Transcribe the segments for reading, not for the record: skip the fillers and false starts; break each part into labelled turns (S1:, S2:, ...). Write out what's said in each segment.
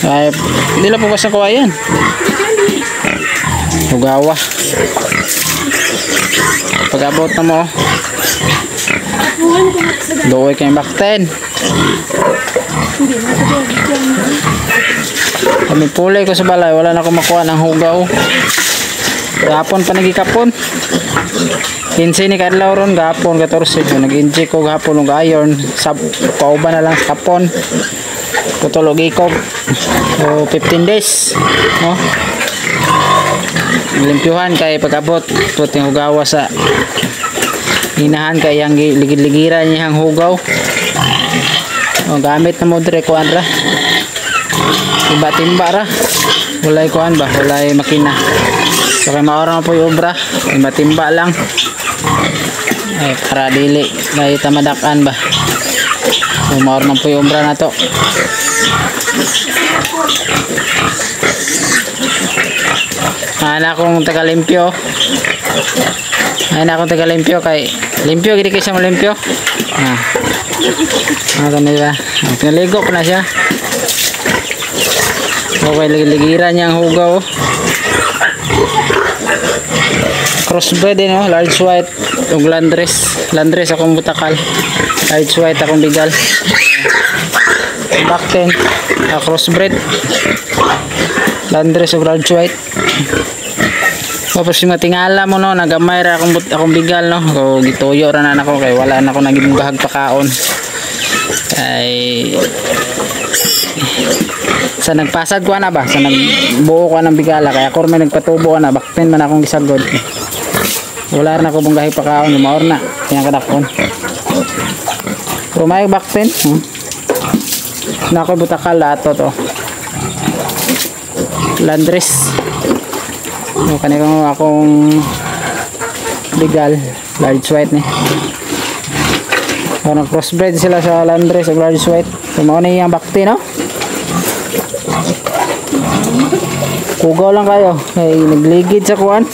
S1: Ay, hindi lang po basta kuha yan. Hugawa. Pag-abot na mo, doon kayong bakten. Kami pulay ko sa balay, wala na akong makuha ng hugaw. Gapon pa nagikapon. 15 ni Kadlaw ron, gapon 14. Nag-inject ko gapon ng iron. Pauban na lang sa kapon. Putulog ikog. So 15 days. No? Limpyuhan kay pag-abot. Puting hugawa sa hinahan kay yang ligid-ligiran niyang hugaw. O, gamit na mo dire kuan ra. Timba-timba ra. Walay kuan ba? Walay makina. So kay maora po yung obra. Timba-timba lang. Ay, para dili dahil tamadakan ba. So maora na po yung obra na to. Anak kong taga-limpyo. Anak kong taga-limpyo kay limpyo gidi kay siya malimpyo. Ano nila? Pinaligo pa na siya. Okay, ligiran niyang hugaw. Crossbred din, no? Large white ug Landres akong butakal. Large white akong bigal. Bakten crossbred Landres ug large white. Tapos yung tingala mo, no, nagamay ra akong bigal, no. So gituyo ra na nako kay wala na ako naging bahag pakaon. Ay sa nagpasad ko na ba, sa nagbuo ko ng bigala kaya ako may nagpatubo na, bakten man akong gisagod. Wala rin ako bunggahi pakaon, lumaor na kaya kadakon. So may bakten na ako butakal lato to Landres. So kanina akong bigal large white ni. So crossbred sila sa Landres ug large white. So mao ni yang bakti, no. Hugaw lang kayo kay nagligid sa kuan.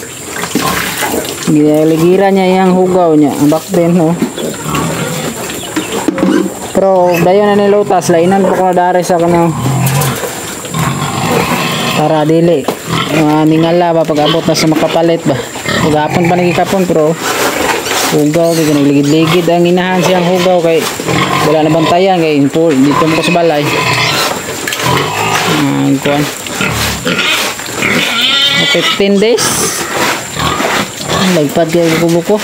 S1: Ginaligiran niya yung hugaw niya ang bakten, no. Pero dayon na ni Lotas lainan po ko na dari sa kanang para dili ningala ba pag-abot na sa makapalit ba. Hugapon pa nagikapon pero hugaw kay nagligid-ligid ang inahan siyang hugaw kay wala na bantayan kay dito mo sa balay. Kuan 15 days lagpad kayo kubuko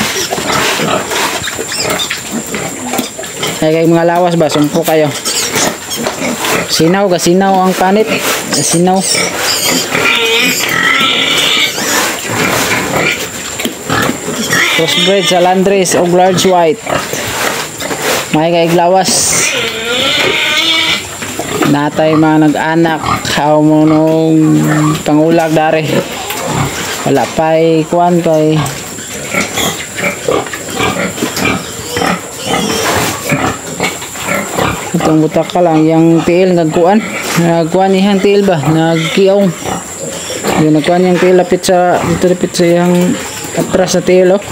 S1: ay mga lawas ba sumpo kayo sinaw ang panit sinaw crossbred sa Landres o large white may kaiglawas natay mga nag-anak how mo nung pangulag dari wala pa'y kuan kay itong butak ka lang yung tiil nagkuan niyang tiil ba nagkiyaw yung nagkuan yung tiil lapit sa yung atras na tiil, oh.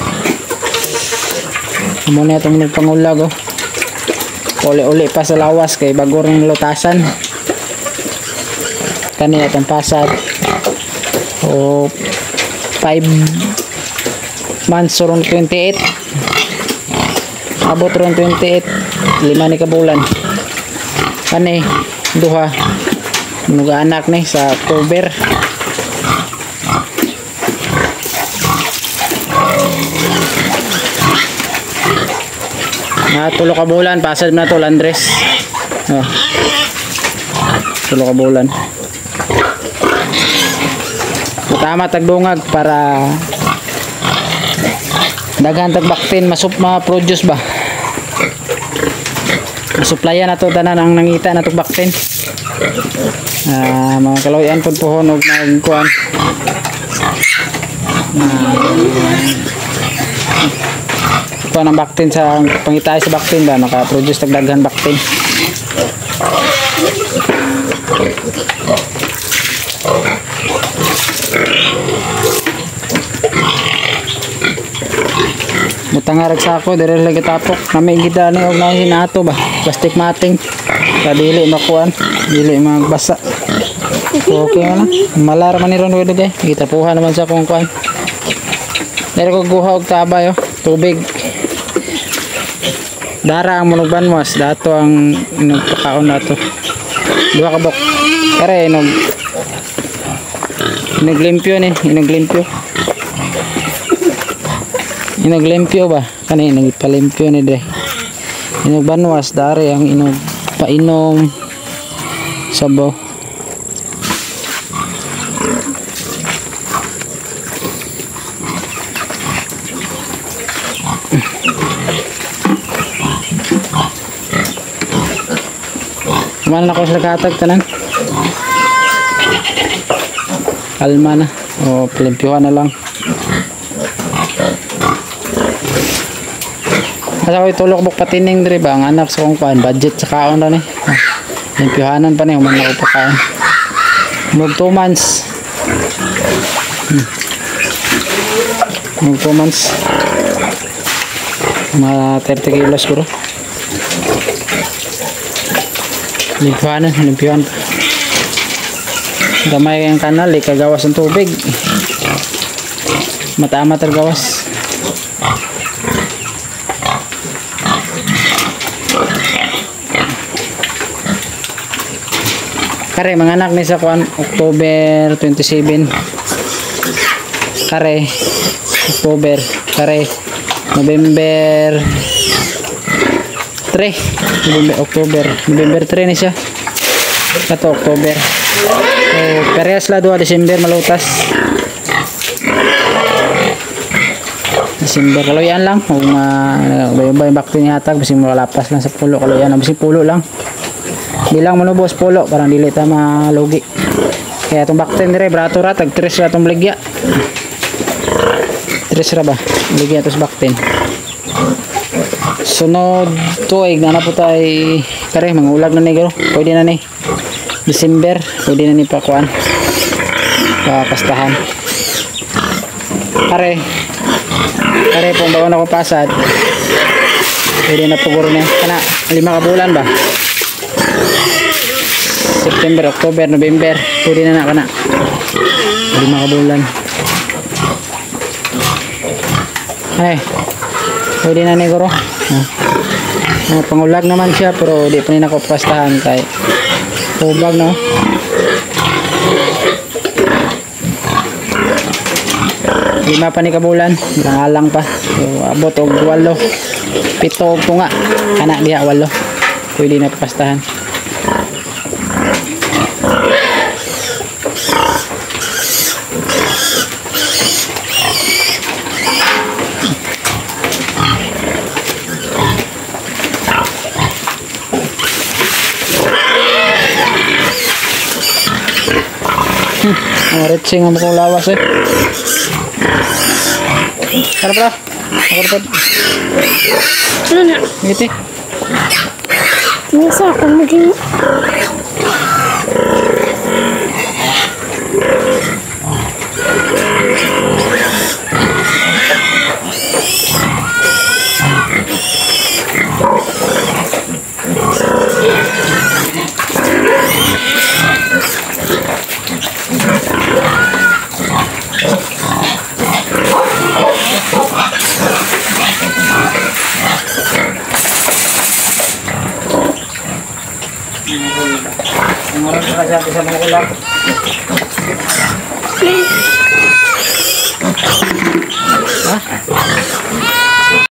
S1: Muna itong nagpangulag, oh. Uli-uli pa sa lawas kay bago rin lutasan kanina itong pasad o 5 months ron 28 abot ron 28 5 ni kabulan kani duha mga anak ni sa October tulo ka bulan pasad na to Landres. Tulo ka bulan tama tagdungag para daghan tag baktin ma-produce ba masuplayan na to tanan ang nangita na to baktin. Mga kaloyan pud pohon og nagkuan kuan ang baktin sa pangitay sa baktin ba maka-produce tag daghan baktin. Mutangarag sa ako dire lagi tapok na may gida ni og na hinato ba plastic mating sa dili makuan dili magbasa. Okay na. Malar man ni ron wedo kay. Gitapuhan naman sa kung kuan. Dere ko guha og tabay oh, tubig. Dara ang munugban mas dato ang inugpakaon nato. Duha ka bok. Kare inaglimpyo ni, inaglimpyo. Inaglimpyo ba? Kani nagpalimpyo ni dre. Inugban was dare ang inugpainom sabaw. Kumain na ako sa katag tanan. Kalma na. O, pilimpyuhan na lang. Kasi ako itulok buk patining diri ba? Ang anak sa kong kuhan. Budget sa kaon na ni. Pilimpyuhanan pa ni. Human na ko pa kaon. Mug 2 months. Mug 2 months. Mga 30 kilos bro. Limpyuhan. Gamay ang kanal, ikagawas ng tubig. Mataama tergawas. Kare, mga anak ni sa kuan, October 27. Kare, October. Kare, November 3, November 3 ni siya. Kato October. Parehas la 2 December malutas. December kaloyan lang ug bayong bakti ni hatag bising malapas lang sa pulo kaloyan bising pulo lang. Bilang manubos pulo parang dili ta malugi. Kaya tong bakti dire brato ra tag 3 ra tong ligya. 3 ra ba? Ligya tos baktin. Sunod tuig na po tayo kare mangulag na ni garo. Pwede na ni December, pwede na ni pakuan pakastahan. Kare pong bawon ako pasad. Pwede na puguro na kana 5 ka bulan ba? September, October, November, pwede na kana 5 ka bulan. Pwede na ni garo. Pangulag naman siya pero di pa rin ako pastahan kay ubag no. Lima pa ni kabulan, nangalang pa. So, abot og 8, 7 og tunga. Kana diha 8. Pwede na pastahan. Retsing ang bakong lawas eh. Tara pala. Makarapad.
S2: Ano na?
S1: Ngiti.
S2: Nasa akong maging...
S1: Ang oras na kasi sa mga ulam.